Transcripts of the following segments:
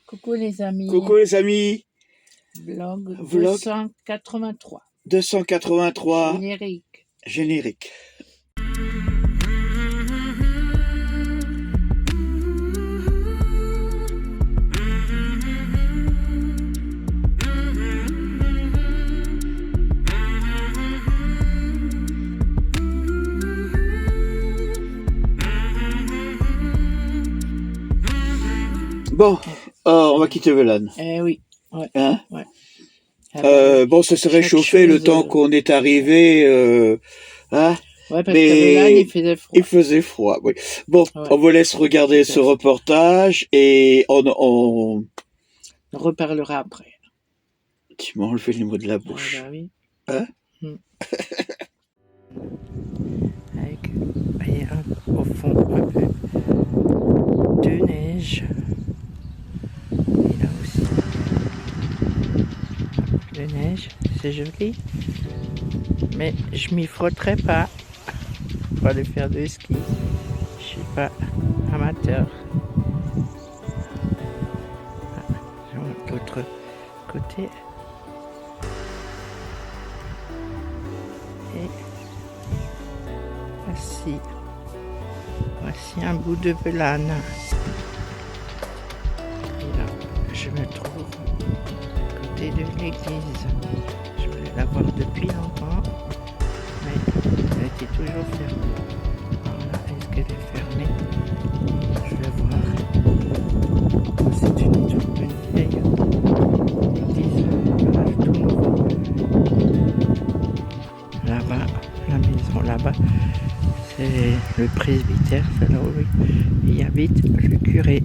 Coucou les amis. Coucou les amis. Vlog Vlog 283. 283. Générique. Générique. Bon, on va quitter Velan. Eh oui. Ouais. Hein? Ouais. Bon, ça s'est réchauffé le temps qu'on est arrivé. Hein? Ouais, parce Mais qu'à Velan, il faisait froid. Il faisait froid, oui. Bon, Ouais. on vous laisse regarder ce reportage et on reparlera après. Tu m'as enlevé les mots de la bouche. Ah bah oui. Hein? Avec, voyez, au fond, un peu de neige. Et là aussi. De neige, c'est joli. Mais je m'y frotterai pas pour aller faire du ski. Je suis pas amateur. Je monte de l'autre côté. Et voici un bout de Velan. Et là, je me trouve à côté de l'église. Je voulais la voir depuis longtemps, mais elle était toujours fermée. Alors là, est-ce qu'elle est fermée? Je vais voir. C'est une vieille église, voilà, tout nouveau. Là-bas, la maison là-bas, c'est le presbytère, c'est là où il y habite le curé.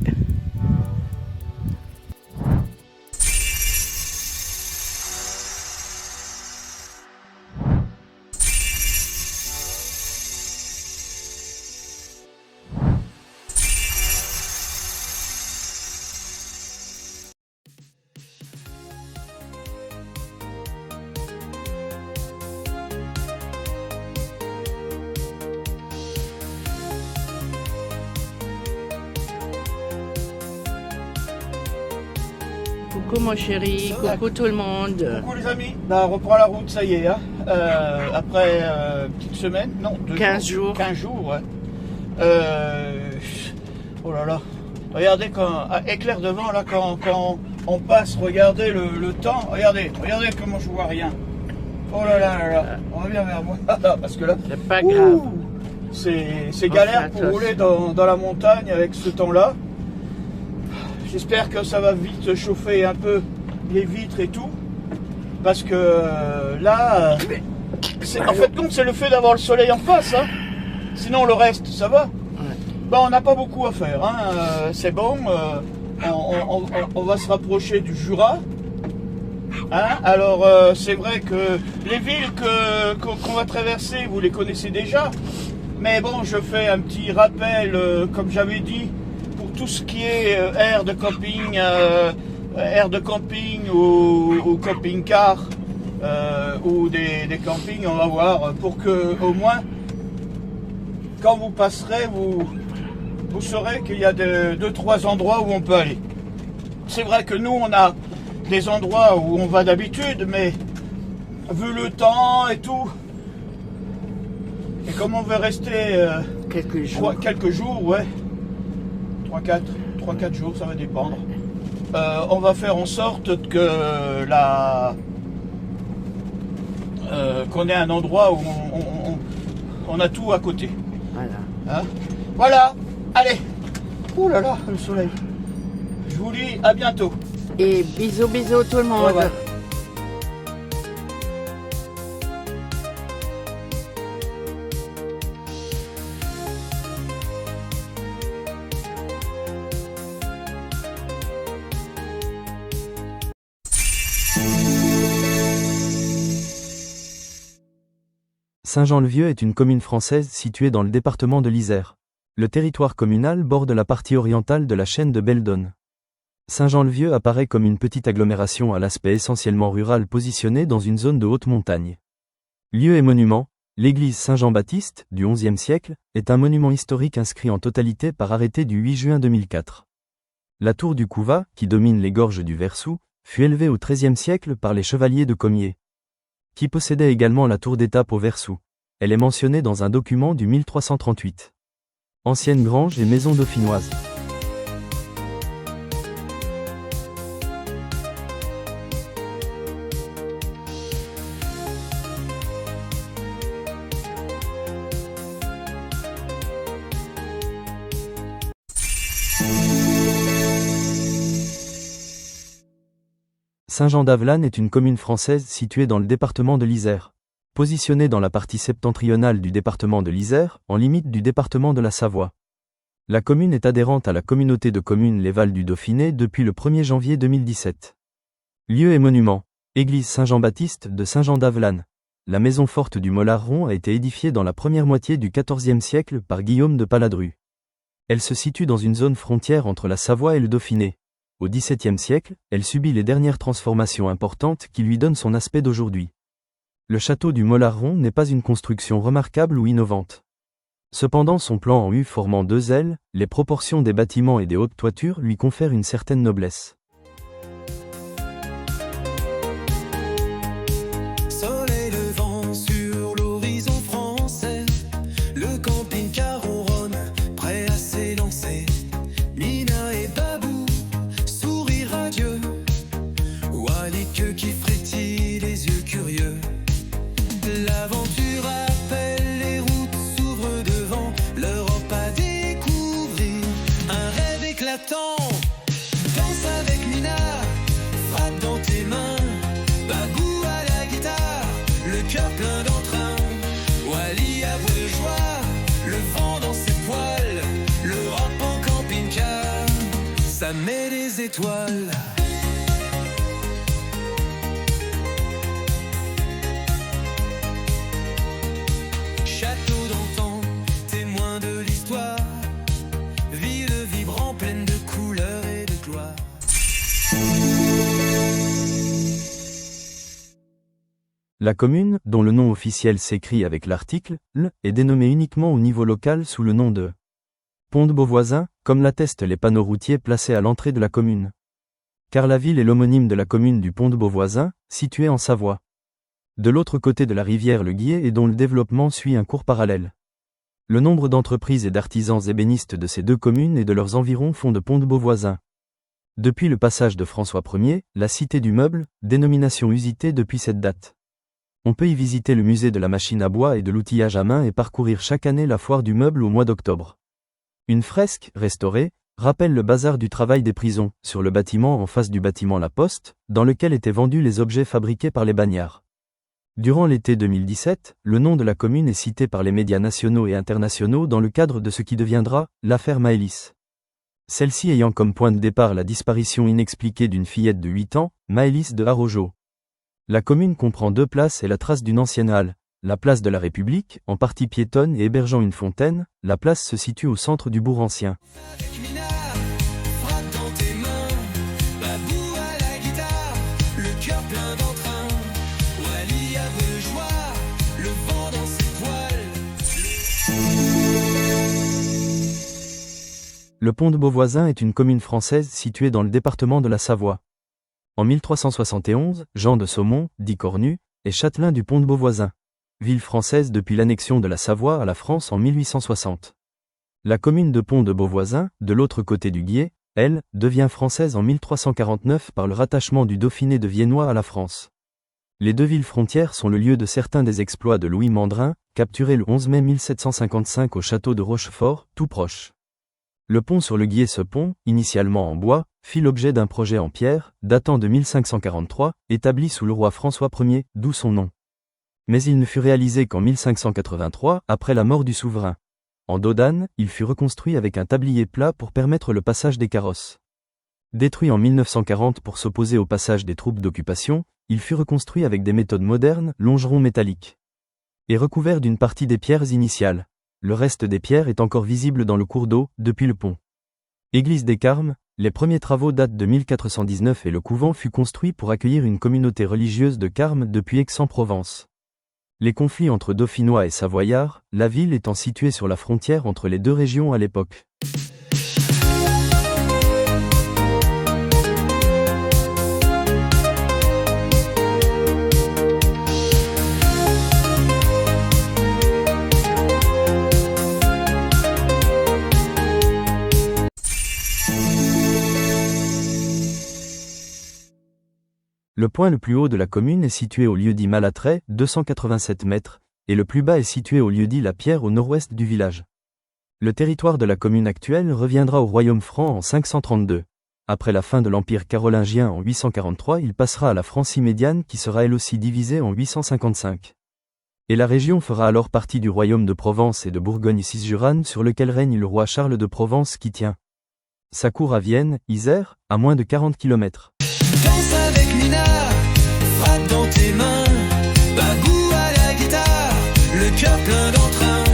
Coucou mon chéri, coucou tout le monde. Coucou les amis. On reprend la route, ça y est. Hein. Après une petite semaine, non, 15 jours. 15 jours, ouais. Oh là là. Regardez quand éclair devant là quand on passe, regardez le temps. Regardez comment je vois rien. Oh là là là là. On revient vers moi. Parce que là. C'est pas grave. C'est galère pour rouler dans la montagne avec ce temps-là. J'espère que ça va vite chauffer un peu les vitres et tout. Parce que là, en fait, donc c'est le fait d'avoir le soleil en face. Hein. Sinon, le reste, ça va. Bon, on n'a pas beaucoup à faire. Hein. C'est bon. On va se rapprocher du Jura. Hein. Alors, c'est vrai que les villes qu'on va traverser, vous les connaissez déjà. Mais bon, je fais un petit rappel, comme j'avais dit, pour tout ce qui est aire de camping ou camping-car ou des campings, on va voir, pour que au moins, quand vous passerez, vous saurez qu'il y a 2-3 endroits où on peut aller. C'est vrai que nous, on a des endroits où on va d'habitude, mais vu le temps et tout, et comme on veut rester quelques jours, ouais, 3-4 jours, ça va dépendre. On va faire en sorte que qu'on ait un endroit où on a tout à côté. Voilà. Hein? Voilà, allez. Ouh là là, le soleil. Je vous dis à bientôt. Et bisous tout le monde. Ouais. Saint-Jean-le-Vieux est une commune française située dans le département de l'Isère. Le territoire communal borde la partie orientale de la chaîne de Beldon. Saint-Jean-le-Vieux apparaît comme une petite agglomération à l'aspect essentiellement rural positionnée dans une zone de haute montagne. Lieu et monument, l'église Saint-Jean-Baptiste, du XIe siècle, est un monument historique inscrit en totalité par arrêté du 8 juin 2004. La tour du Couvat, qui domine les gorges du Versou, fut élevée au XIIIe siècle par les chevaliers de Commiers, qui possédaient également la tour d'étape au Versou. Elle est mentionnée dans un document du 1338. Ancienne grange et maison dauphinoise. Saint-Jean-d'Avelanne est une commune française située dans le département de l'Isère. Positionnée dans la partie septentrionale du département de l'Isère, en limite du département de la Savoie. La commune est adhérente à la communauté de communes Les Vals du Dauphiné depuis le 1er janvier 2017. Lieux et monuments. Église Saint-Jean-Baptiste de Saint-Jean-d'Avelanne. La maison forte du Mollard-Rond a été édifiée dans la première moitié du XIVe siècle par Guillaume de Paladru. Elle se situe dans une zone frontière entre la Savoie et le Dauphiné. Au XVIIe siècle, elle subit les dernières transformations importantes qui lui donnent son aspect d'aujourd'hui. Le château du Mollard-Rond n'est pas une construction remarquable ou innovante. Cependant son plan en U formant 2 ailes, les proportions des bâtiments et des hautes toitures lui confèrent une certaine noblesse. Soleil levant sur l'horizon français, le camping-car ronronne, prêt à s'élancer. Nina et Babou, sourire radieux, Walid qui frétille les yeux curieux. L'aventure appelle, les routes s'ouvrent devant, l'Europe à découvrir, un rêve éclatant. Danse avec Nina, frappe dans tes mains, Babou à la guitare, le cœur plein d'entrain. Wally à bout de joie, le vent dans ses poils, l'Europe en camping-car, ça met des étoiles. Château d'antan, témoin de l'histoire, ville vibrant, pleine de couleurs et de gloire. La commune, dont le nom officiel s'écrit avec l'article L, est dénommée uniquement au niveau local sous le nom de Pont de Beauvoisin, comme l'attestent les panneaux routiers placés à l'entrée de la commune. Car la ville est l'homonyme de la commune du Pont de Beauvoisin, située en Savoie. De l'autre côté de la rivière le Guiers et dont le développement suit un cours parallèle. Le nombre d'entreprises et d'artisans ébénistes de ces 2 communes et de leurs environs font de Pont de Beauvoisin. Depuis le passage de François Ier, la cité du meuble, dénomination usitée depuis cette date. On peut y visiter le musée de la machine à bois et de l'outillage à main et parcourir chaque année la foire du meuble au mois d'octobre. Une fresque, restaurée, rappelle le bazar du travail des prisons, sur le bâtiment en face du bâtiment La Poste, dans lequel étaient vendus les objets fabriqués par les bagnards. Durant l'été 2017, le nom de la commune est cité par les médias nationaux et internationaux dans le cadre de ce qui deviendra l'affaire Maëlys. Celle-ci ayant comme point de départ la disparition inexpliquée d'une fillette de 8 ans, Maëlys de Harojo. La commune comprend 2 places et la trace d'une ancienne halle. La place de la République, en partie piétonne et hébergeant une fontaine, la place se situe au centre du bourg ancien. Avec Nina, frappe dans tes mains, Babou à la guitare, le cœur plein d'entrain. Wally à bout de joie, le vent dans ses poils. Le Pont de Beauvoisin est une commune française située dans le département de la Savoie. En 1371, Jean de Saumont, dit Cornu, est châtelain du Pont de Beauvoisin. Ville française depuis l'annexion de la Savoie à la France en 1860. La commune de Pont de Beauvoisin, de l'autre côté du Guiers, elle, devient française en 1349 par le rattachement du Dauphiné de Viennois à la France. Les 2 villes frontières sont le lieu de certains des exploits de Louis Mandrin, capturé le 11 mai 1755 au château de Rochefort, tout proche. Le pont sur le Guiers, ce pont, initialement en bois, fit l'objet d'un projet en pierre, datant de 1543, établi sous le roi François Ier, d'où son nom. Mais il ne fut réalisé qu'en 1583, après la mort du souverain. En dos d'âne, il fut reconstruit avec un tablier plat pour permettre le passage des carrosses. Détruit en 1940 pour s'opposer au passage des troupes d'occupation, il fut reconstruit avec des méthodes modernes, longerons métalliques. Et recouvert d'une partie des pierres initiales. Le reste des pierres est encore visible dans le cours d'eau, depuis le pont. Église des Carmes, les premiers travaux datent de 1419 et le couvent fut construit pour accueillir une communauté religieuse de Carmes depuis Aix-en-Provence. Les conflits entre Dauphinois et Savoyards, la ville étant située sur la frontière entre les 2 régions à l'époque. Le point le plus haut de la commune est situé au lieu-dit Malatray, 287 mètres, et le plus bas est situé au lieu-dit La Pierre au nord-ouest du village. Le territoire de la commune actuelle reviendra au royaume franc en 532. Après la fin de l'Empire carolingien en 843, il passera à la Francie médiane qui sera elle aussi divisée en 855. Et la région fera alors partie du royaume de Provence et de Bourgogne-Cisjurane sur lequel règne le roi Charles de Provence qui tient sa cour à Vienne, Isère, à moins de 40 km. Danse avec Mina, frappe dans tes mains, Babou à la guitare, le cœur plein d'entrain,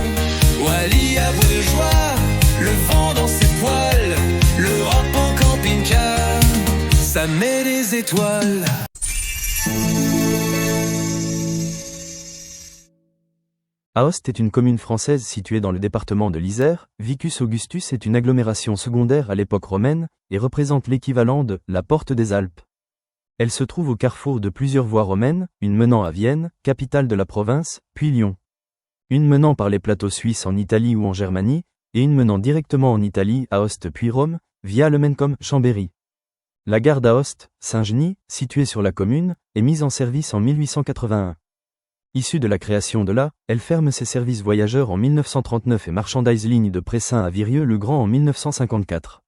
Wally à bout de joie, le vent dans ses poils, l'Europe en camping-car, ça met des étoiles. Aoste est une commune française située dans le département de l'Isère. Vicus Augustus est une agglomération secondaire à l'époque romaine, et représente l'équivalent de « la porte des Alpes ». Elle se trouve au carrefour de plusieurs voies romaines, une menant à Vienne, capitale de la province, puis Lyon. Une menant par les plateaux suisses en Italie ou en Germanie, et une menant directement en Italie, Aoste puis Rome, via le Mencom, Chambéry. La gare d'Aoste, Saint-Genis, située sur la commune, est mise en service en 1881. Issue de la création de la, elle ferme ses services voyageurs en 1939 et Marchandise Ligne de Pressin à Virieu-le-Grand en 1954.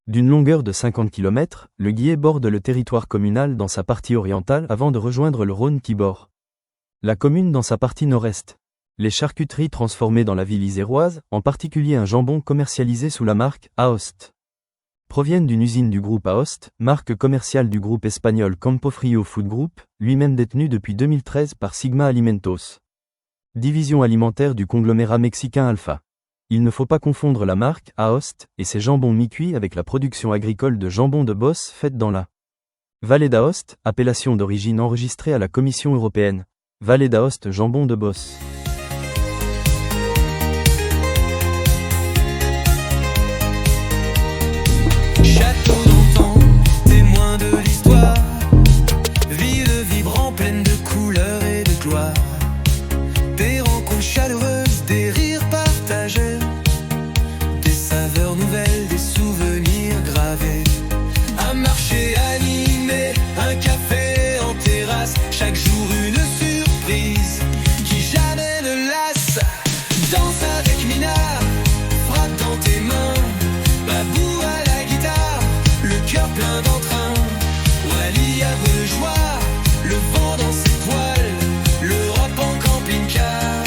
D'une longueur de 50 km, le Guiers borde le territoire communal dans sa partie orientale avant de rejoindre le Rhône qui borde la commune dans sa partie nord-est. Les charcuteries transformées dans la ville iséroise, en particulier un jambon commercialisé sous la marque Aoste, proviennent d'une usine du groupe Aoste, marque commerciale du groupe espagnol Campofrio Food Group, lui-même détenu depuis 2013 par Sigma Alimentos, division alimentaire du conglomérat mexicain Alpha. Il ne faut pas confondre la marque Aoste et ses jambons mi-cuits avec la production agricole de jambon de Beauce faite dans la Vallée d'Aoste, appellation d'origine enregistrée à la Commission européenne. Vallée d'Aoste jambon de Beauce. Château d'antan, témoin de l'histoire, ville vibrant pleine de couleurs et de gloire, des rencontres chaleureuses, des rires partagés, des saveurs nouvelles, des souvenirs gravés, un marché animé, un café en terrasse, chaque jour une surprise qui jamais ne lasse. Danse avec Mina, frappe dans tes mains, Babou à la guitare, le cœur plein d'entrain, Wally à bout de joie, le vent dans ses poils, l'Europe en camping-car,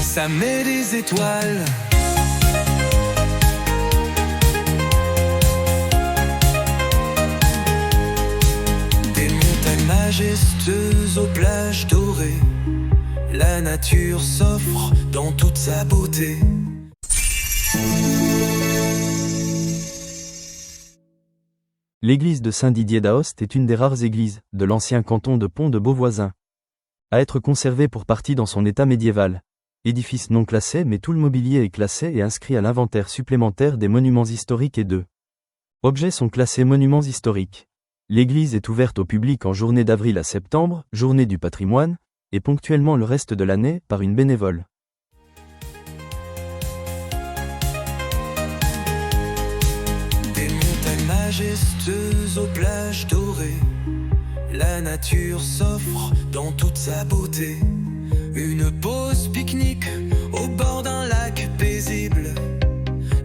ça met des étoiles. Des montagnes majestueuses aux plages dorées, la nature s'offre dans toute sa beauté. L'église de Saint-Didier d'Aoste est une des rares églises de l'ancien canton de Pont-de-Beauvoisin à être conservée pour partie dans son état médiéval. Édifice non classé mais tout le mobilier est classé et inscrit à l'inventaire supplémentaire des monuments historiques et deux objets sont classés monuments historiques. L'église est ouverte au public en journée d'avril à septembre, journée du patrimoine, et ponctuellement le reste de l'année par une bénévole. Des montagnes majestueuses aux plages dorées, la nature s'offre dans toute sa beauté. Une pause pique-nique au bord d'un lac paisible.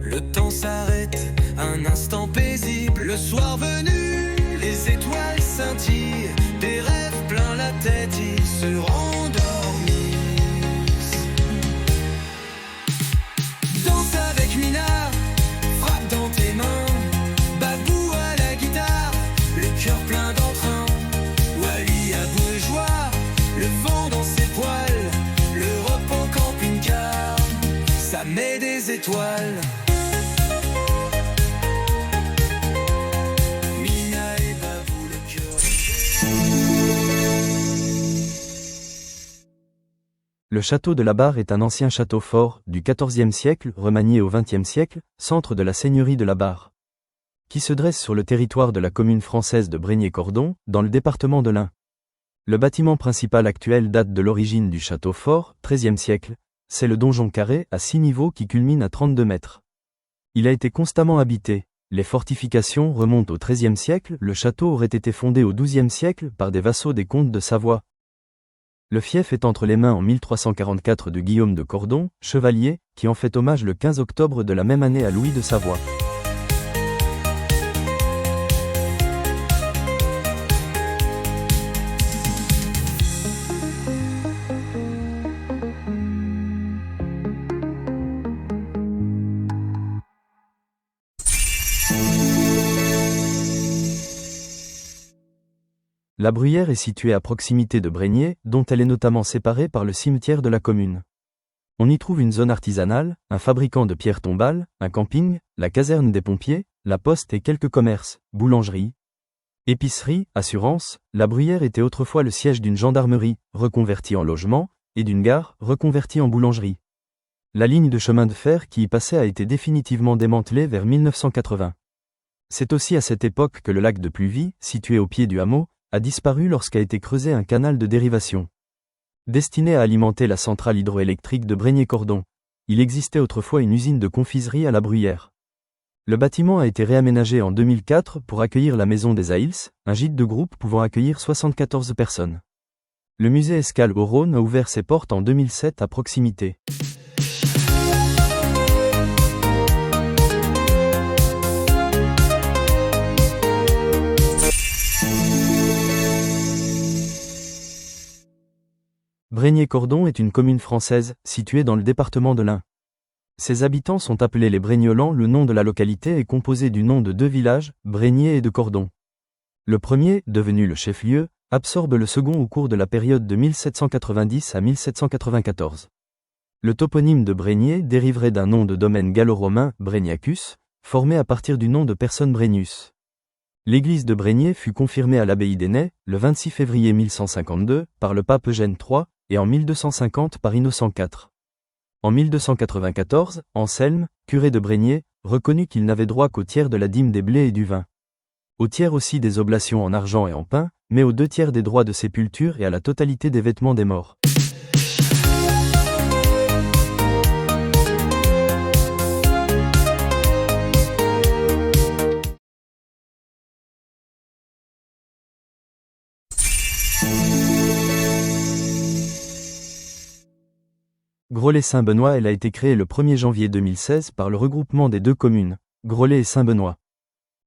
Le temps s'arrête, un instant paisible. Le soir venu, les étoiles scintillent, des rêves plein la tête, ils se rendormissent. Danse avec Mina, frappe dans tes mains, Babou à la guitare, le cœur plein d'entrain, Wally à bout de joie, le vent dans ses poils, l'Europe en camping-car, ça met des étoiles. Mina et Babou, le cœur. Le château de la Barre est un ancien château fort, du XIVe siècle, remanié au XXe siècle, centre de la seigneurie de la Barre, qui se dresse sur le territoire de la commune française de Brégnier-Cordon, dans le département de l'Ain. Le bâtiment principal actuel date de l'origine du château fort, XIIIe siècle, c'est le donjon carré, à 6 niveaux qui culmine à 32 mètres. Il a été constamment habité, Les fortifications remontent au XIIIe siècle, le château aurait été fondé au XIIe siècle par des vassaux des comtes de Savoie. Le fief est entre les mains en 1344 de Guillaume de Cordon, chevalier, qui en fait hommage le 15 octobre de la même année à Louis de Savoie. La Bruyère est située à proximité de Brégnier, dont elle est notamment séparée par le cimetière de la commune. On y trouve une zone artisanale, un fabricant de pierres tombales, un camping, la caserne des pompiers, la poste et quelques commerces, boulangerie, épicerie, assurance. La Bruyère était autrefois le siège d'une gendarmerie, reconvertie en logement, et d'une gare, reconvertie en boulangerie. La ligne de chemin de fer qui y passait a été définitivement démantelée vers 1980. C'est aussi à cette époque que le lac de Pluvy, situé au pied du hameau, a disparu lorsqu'a été creusé un canal de dérivation. Destiné à alimenter la centrale hydroélectrique de Brégnier-Cordon. Il existait autrefois une usine de confiserie à la Bruyère. Le bâtiment a été réaménagé en 2004 pour accueillir la Maison des Aïls, un gîte de groupe pouvant accueillir 74 personnes. Le musée Escale au Rhône a ouvert ses portes en 2007 à proximité. Brégnier-Cordon est une commune française, située dans le département de l'Ain. Ses habitants sont appelés les Braignolans. Le nom de la localité est composé du nom de deux villages, Brégnier et de Cordon. Le premier, devenu le chef-lieu, absorbe le second au cours de la période de 1790 à 1794. Le toponyme de Brégnier dériverait d'un nom de domaine gallo-romain, Bregniacus, formé à partir du nom de personne Brenius. L'église de Brégnier fut confirmée à l'abbaye d'Ainay, le 26 février 1152, par le pape Eugène III, et en 1250 par Innocent IV. En 1294, Anselme, curé de Brégnier, reconnut qu'il n'avait droit qu'au tiers de la dîme des blés et du vin. Au tiers aussi des oblations en argent et en pain, mais aux 2 tiers des droits de sépulture et à la totalité des vêtements des morts. Groslay-Saint-Benoît. Elle a été créée le 1er janvier 2016 par le regroupement des deux communes, Groslay et Saint-Benoît.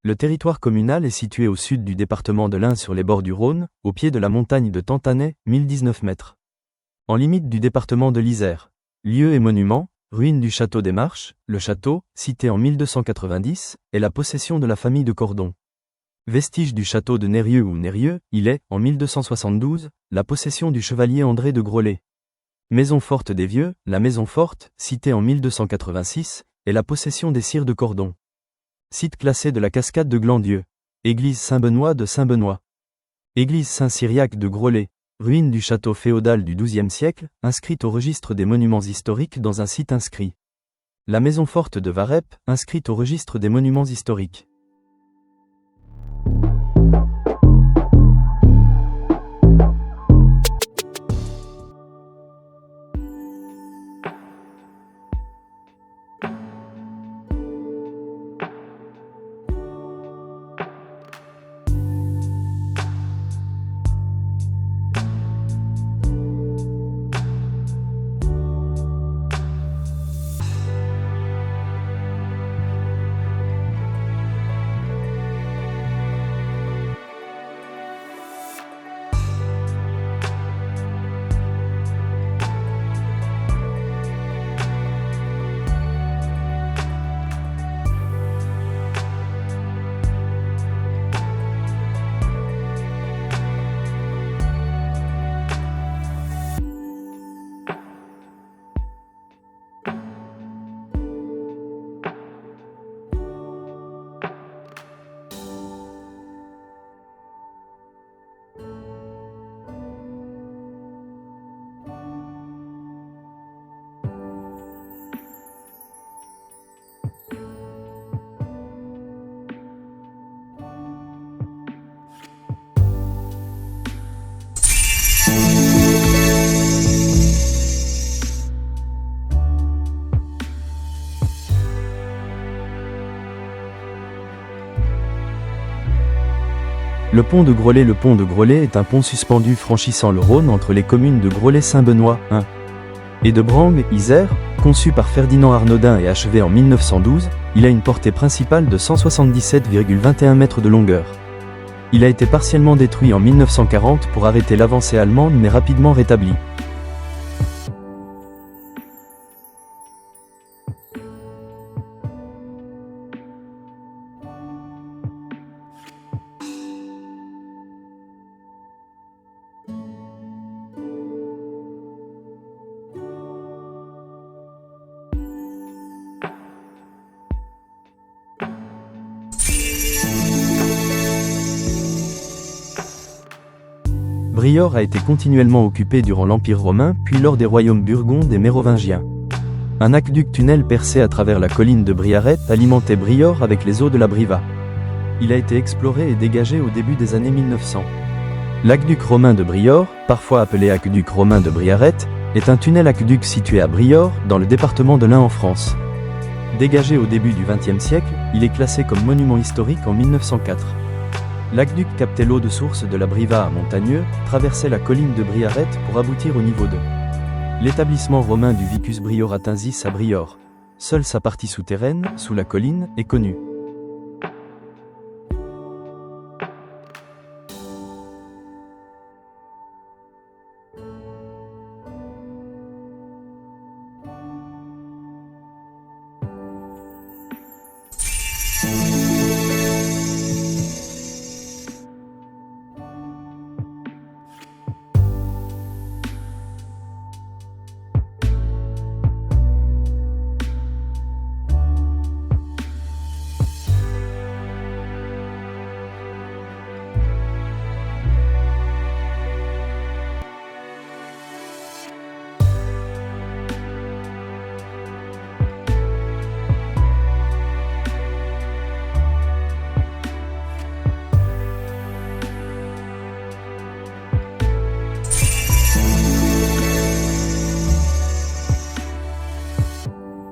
Le territoire communal est situé au sud du département de l'Ain sur les bords du Rhône, au pied de la montagne de Tantanay, 1019 mètres. En limite du département de l'Isère. Lieux et monuments, ruines du château des Marches. Le château, cité en 1290, est la possession de la famille de Cordon. Vestige du château de Nérieux ou Nérieux, il est, en 1272, la possession du chevalier André de Groslay. Maison forte des Vieux, la maison forte, citée en 1286, est la possession des sires de Cordon. Site classé de la cascade de Glandieu. Église Saint-Benoît de Saint-Benoît. Église Saint-Cyriaque de Groslay. Ruine du château féodal du XIIe siècle, inscrite au registre des monuments historiques dans un site inscrit. La maison forte de Varep, inscrite au registre des monuments historiques. Le pont de Groslay. Le pont de Groslay est un pont suspendu franchissant le Rhône entre les communes de Groslay-Saint-Benoît, 1, et de Brangues, Isère. Conçu par Ferdinand Arnaudin et achevé en 1912, il a une portée principale de 177,21 mètres de longueur. Il a été partiellement détruit en 1940 pour arrêter l'avancée allemande mais rapidement rétabli. Briord a été continuellement occupé durant l'Empire romain, puis lors des royaumes burgondes et mérovingiens. Un aqueduc-tunnel percé à travers la colline de Briaret alimentait Briord avec les eaux de la Briva. Il a été exploré et dégagé au début des années 1900. L'aqueduc romain de Briord, parfois appelé aqueduc romain de Briaret, est un tunnel-aqueduc situé à Briord, dans le département de l'Ain en France. Dégagé au début du XXe siècle, il est classé comme monument historique en 1904. L'aqueduc captait l'eau de source de la Briva à Montagneux, traversait la colline de Briaret pour aboutir au niveau 2. L'établissement romain du Vicus Brioratensis à Briord. Seule sa partie souterraine, sous la colline, est connue.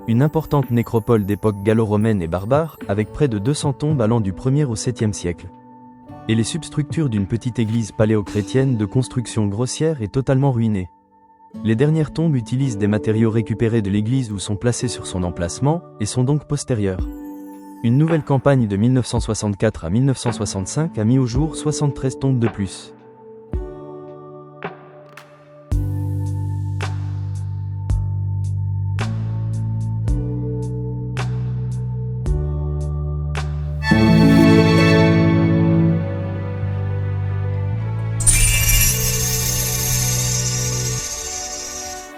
Une importante nécropole d'époque gallo-romaine et barbare, avec près de 200 tombes allant du 1er au 7e siècle. Et les substructures d'une petite église paléochrétienne de construction grossière est totalement ruinée. Les dernières tombes utilisent des matériaux récupérés de l'église ou sont placés sur son emplacement, et sont donc postérieures. Une nouvelle campagne de 1964 à 1965 a mis au jour 73 tombes de plus.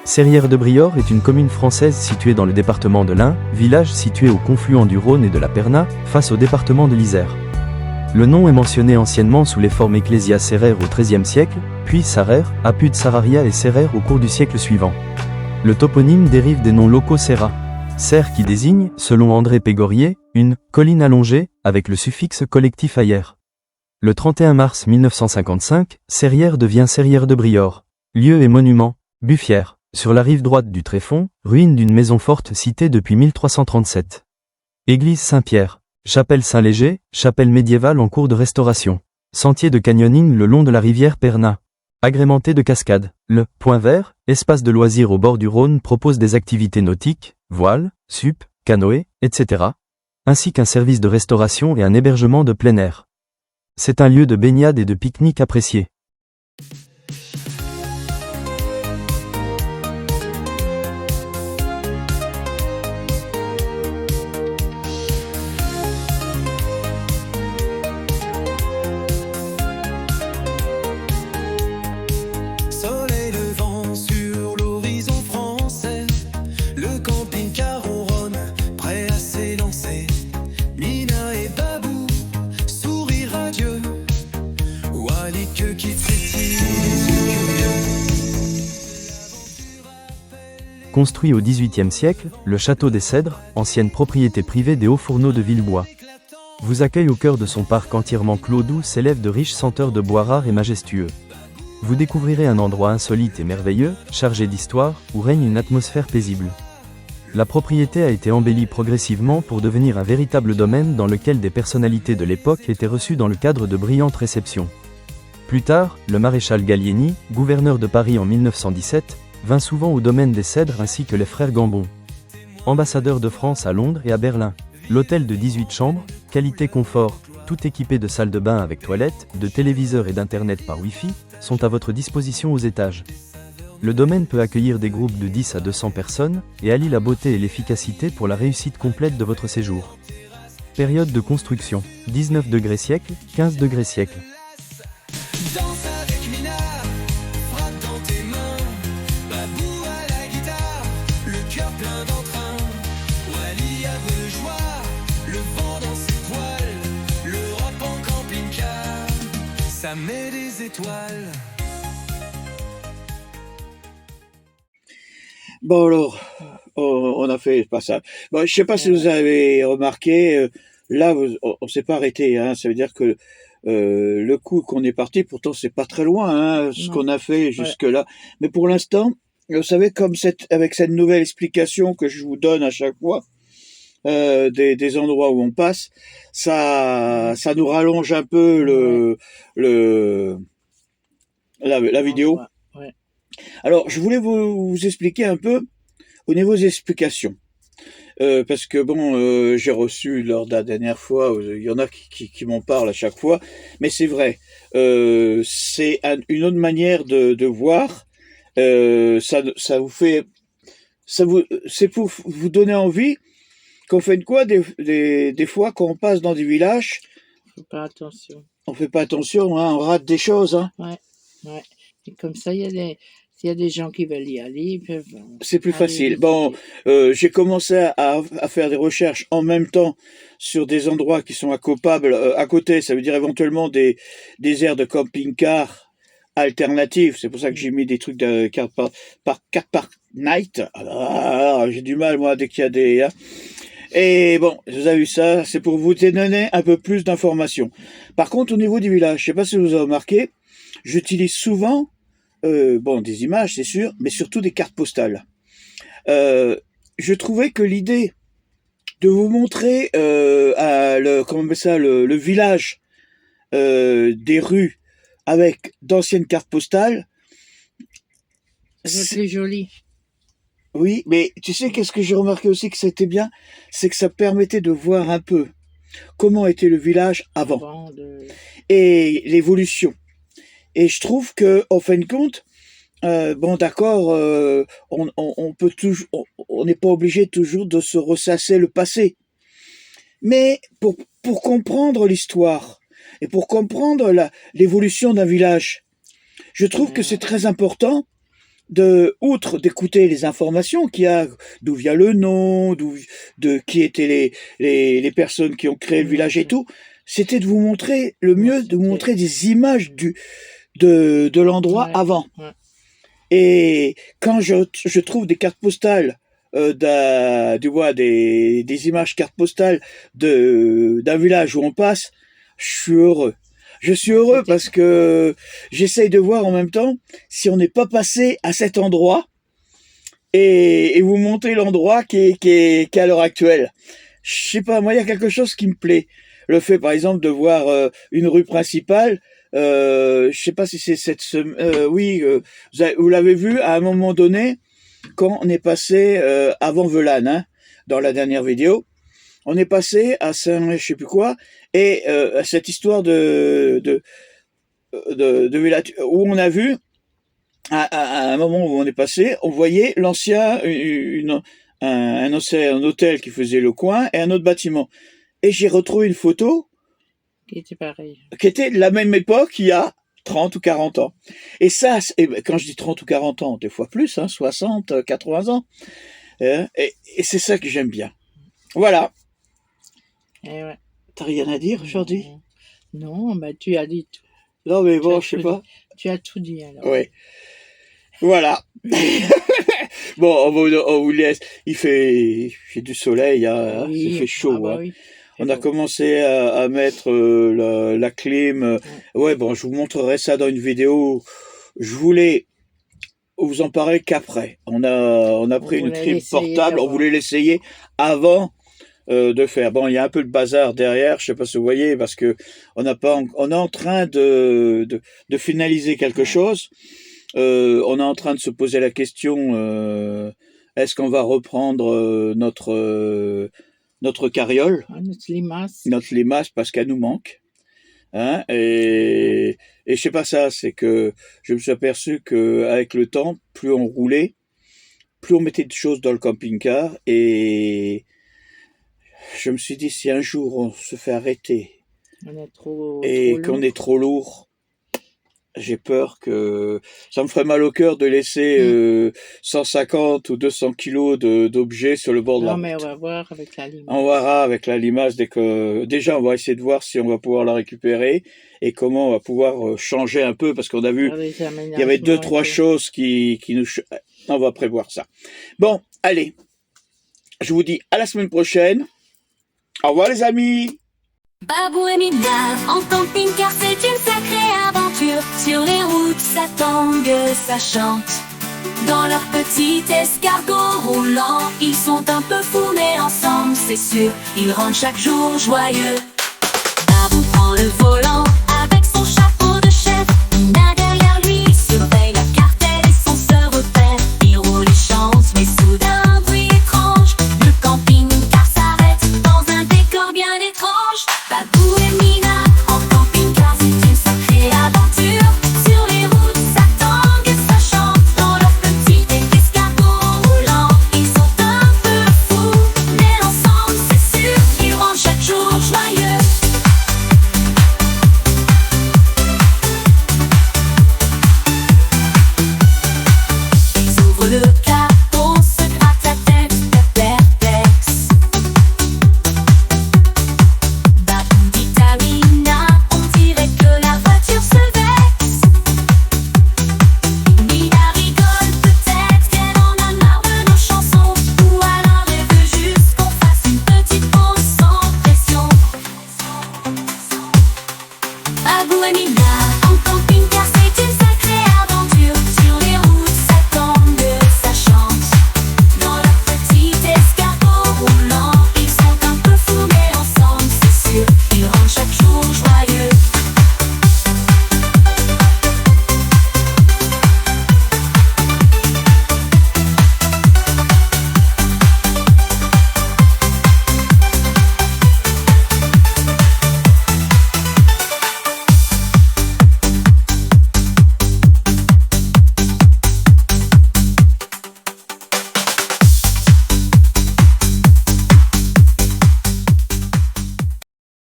Serrières de Briord est une commune française située dans le département de l'Ain, village situé au confluent du Rhône et de la Perna, face au département de l'Isère. Le nom est mentionné anciennement sous les formes Ecclesia Serrère au XIIIe siècle, puis Sarrer, Apud Sararia et Serrer au cours du siècle suivant. Le toponyme dérive des noms locaux Serra. Serre qui désigne, selon André Pégorier, une colline allongée, avec le suffixe collectif ailleurs. Le 31 mars 1955, Serrières devient Serrières de Briord. Lieu et monument, Buffière. Sur la rive droite du Tréfond, ruine d'une maison forte citée depuis 1337. Église Saint-Pierre, chapelle Saint-Léger, chapelle médiévale en cours de restauration. Sentier de canyoning le long de la rivière Perna. Agrémenté de cascades. Le Point Vert, espace de loisirs au bord du Rhône propose des activités nautiques, voile, sup, canoë, etc. ainsi qu'un service de restauration et un hébergement de plein air. C'est un lieu de baignade et de pique-nique apprécié. Soleil levant sur l'horizon français, le camping-car ronronne, prêt à s'élancer. Nina et Babou, sourire radieux, Walid qui frétille les yeux curieux. Construit au XVIIIe siècle, le château des Cèdres, ancienne propriété privée des Hauts-Fourneaux de Villebois, vous accueille au cœur de son parc entièrement clos d'où s'élèvent de riches senteurs de bois rares et majestueux. Vous découvrirez un endroit insolite et merveilleux, chargé d'histoire, où règne une atmosphère paisible. La propriété a été embellie progressivement pour devenir un véritable domaine dans lequel des personnalités de l'époque étaient reçues dans le cadre de brillantes réceptions. Plus tard, le maréchal Gallieni, gouverneur de Paris en 1917, vint souvent au domaine des Cèdres ainsi que les frères Gambon. Ambassadeurs de France à Londres et à Berlin. L'hôtel de 18 chambres, qualité confort, tout équipé de salle de bain avec toilette, de téléviseur et d'internet par Wi-Fi, sont à votre disposition aux étages. Le domaine peut accueillir des groupes de 10 à 200 personnes et allie la beauté et l'efficacité pour la réussite complète de votre séjour. Période de construction, 19 degrés siècle, 15 degrés siècle. Danse avec Mina, frappe dans tes mains. Babou à la guitare, le cœur plein d'entrain. Wally a de joie, le vent dans ses poils. L'Europe en camping-car, ça met des étoiles. Bon alors, on a fait pas ça. Bon, je sais pas si vous avez remarqué, là on s'est pas arrêté, hein. Ça veut dire que le coup qu'on est parti, pourtant c'est pas très loin, hein, ce Non. qu'on a fait jusque là. Mais pour l'instant, vous savez, comme avec cette nouvelle explication que je vous donne à chaque fois, des endroits où on passe, ça nous rallonge un peu la vidéo. Ouais. Alors, je voulais vous expliquer un peu au niveau des explications. Parce que bon, j'ai reçu lors de la dernière fois, il y en a qui m'en parlent à chaque fois, mais c'est vrai, c'est une autre manière de voir. Ça vous fait, c'est pour vous donner envie qu'on fait quoi des fois quand on passe dans des villages, Faut pas attention. on fait pas attention, hein, on rate des choses, hein. Ouais. Et comme ça, s'il y a des gens qui veulent y aller, ils peuvent. C'est plus aller facile. visiter. Bon, j'ai commencé à faire des recherches en même temps sur des endroits qui sont accopables à côté. Ça veut dire éventuellement des aires de camping-car alternatives. C'est pour ça que j'ai mis des trucs de car par night. Ah, j'ai du mal moi dès qu'il y a des. Hein. Et bon, vous avez vu ça, c'est pour vous donner un peu plus d'informations. Par contre, au niveau du village, je sais pas si vous avez remarqué, j'utilise souvent des images, c'est sûr, mais surtout des cartes postales. Je trouvais que l'idée de vous montrer le village des rues avec d'anciennes cartes postales, C'est joli. oui, mais tu sais qu'est-ce que j'ai remarqué aussi que c'était bien, c'est que ça permettait de voir un peu comment était le village avant et l'évolution. Et je trouve que, en fin de compte, d'accord, on peut toujours, on n'est pas obligé toujours de se ressasser le passé, mais pour comprendre l'histoire et pour comprendre l'évolution d'un village, je trouve que c'est très important outre d'écouter les informations qu'il y a, d'où vient le nom, de qui étaient les personnes qui ont créé le village et tout, c'était de vous montrer le mieux, de vous montrer des images de l'endroit avant. Ouais. Et quand je trouve des cartes postales, des images cartes postales d'un village où on passe, je suis heureux. Je suis heureux parce que j'essaye de voir en même temps si on n'est pas passé à cet endroit et vous montrer l'endroit qui est à l'heure actuelle. Je sais pas, moi il y a quelque chose qui me plaît. Le fait par exemple de voir une rue principale, je sais pas si c'est cette semaine, vous l'avez vu à un moment donné quand on est passé avant Velane, hein, dans la dernière vidéo. On est passé à Saint, je sais plus quoi, et cette histoire de village où on a vu à un moment où on est passé, on voyait l'ancien un hôtel qui faisait le coin et un autre bâtiment. Et j'ai retrouvé une photo qui était pareil. Qui était de la même époque il y a 30 ou 40 ans. Et ça, quand je dis 30 ou 40 ans, des fois plus, hein, 60, 80 ans. Et c'est ça que j'aime bien. Voilà. Et ouais. T'as rien à dire aujourd'hui? Non, mais tu as dit tout. Non, mais bon, je sais pas. Tu as tout dit alors. Oui. Voilà. Bon, on vous laisse. Il fait du soleil, hein, Oui. Il fait chaud. Ah bah hein. oui. On a commencé à mettre la clim. Ouais, bon, je vous montrerai ça dans une vidéo. Je voulais vous en parler qu'après. On a pris On une voulait clim l'essayer portable, on d'abord. voulait l'essayer avant de faire. Bon, il y a un peu de bazar derrière, je sais pas si vous voyez, parce que on est en train de finaliser quelque chose. On est en train de se poser la question, est-ce qu'on va reprendre notre carriole, Notre limace. notre limace, parce qu'elle nous manque. Hein, et je sais pas ça, c'est que je me suis aperçu qu'avec le temps, plus on roulait, plus on mettait de choses dans le camping-car, et je me suis dit, si un jour on se fait arrêter On est trop qu'on lourd. est trop lourd, j'ai peur que ça me ferait mal au cœur de laisser 150 ou 200 kilos d'objets sur le bord de la Non, route. mais on va voir avec la limace. On verra avec la limace déjà on va essayer de voir si on va pouvoir la récupérer et comment on va pouvoir changer un peu, parce qu'on a vu Faire des il y avait 2-3 aménagements et tout. choses qui nous on va prévoir ça. Bon, allez. Je vous dis à la semaine prochaine. Au revoir les amis. Babou et Mina, en camping-car c'est une sacrée aventure. Sur les routes ça tangue, ça chante. Dans leur petit escargot roulant, ils sont un peu fous mais ensemble c'est sûr, ils rendent chaque jour joyeux. Babou prend le volant avec son chapeau de chef. Mina derrière lui surveille la cartelle et son seul repère. Il roule et chante mais soudain un bruit étrange. Le camping-car s'arrête dans un décor bien étrange. Babou et Mina, en camping-car c'est une sacrée aventure. Sur les routes ça tangue et ça chante. Dans leur petit escargot roulant, ils sont un peu fous, mais ensemble c'est sûr, ils rendent chaque jour joyeux. Ils ouvrent le capot, se grattent la tête, perplexe. Babou dit à Mina, on dirait que la voiture se vexe. Mina rigole, peut-être qu'elle en a marre de nos chansons, ou alors elle veut juste qu'on fasse une petite pause sans pression. Babou et Mina